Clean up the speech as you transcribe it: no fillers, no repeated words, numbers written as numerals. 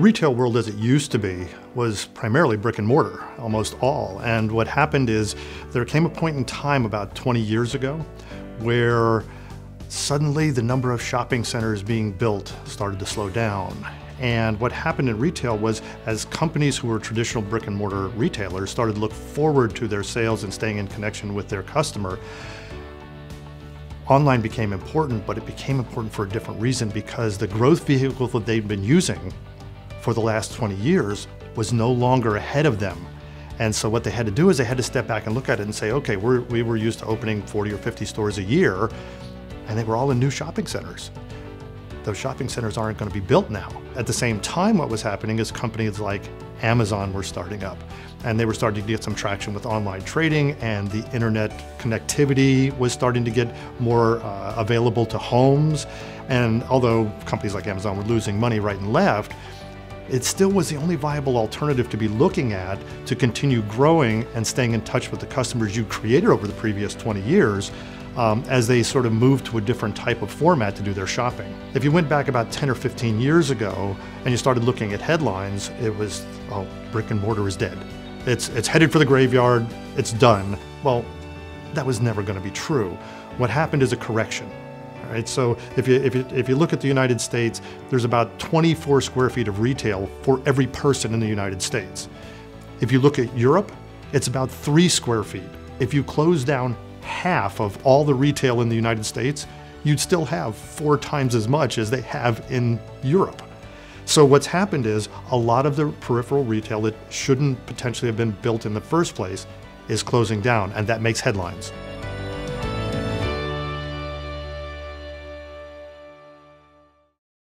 retail world as it used to be was primarily brick and mortar, almost all. And what happened is there came a point in time about 20 years ago where suddenly the number of shopping centers being built started to slow down. And what happened in retail was, as companies who were traditional brick and mortar retailers started to look forward to their sales and staying in connection with their customer, online became important, but it became important for a different reason, because the growth vehicle that they'd been using for the last 20 years was no longer ahead of them. And so what they had to do is they had to step back and look at it and say, okay, we were used to opening 40 or 50 stores a year, and they were all in new shopping centers. Those shopping centers aren't going to be built now. At the same time, what was happening is companies like Amazon were starting up, and they were starting to get some traction with online trading, and the internet connectivity was starting to get more available to homes. And although companies like Amazon were losing money right and left, it still was the only viable alternative to be looking at to continue growing and staying in touch with the customers you created over the previous 20 years as they sort of moved to a different type of format to do their shopping. If you went back about 10 or 15 years ago and you started looking at headlines, it was, oh, brick and mortar is dead. It's headed for the graveyard, it's done. Well, that was never going to be true. What happened is a correction. Right? So if you look at the United States, there's about 24 square feet of retail for every person in the United States. If you look at Europe, it's about 3 square feet. If you close down half of all the retail in the United States, you'd still have 4 times as much as they have in Europe. So what's happened is a lot of the peripheral retail that shouldn't potentially have been built in the first place is closing down, and that makes headlines.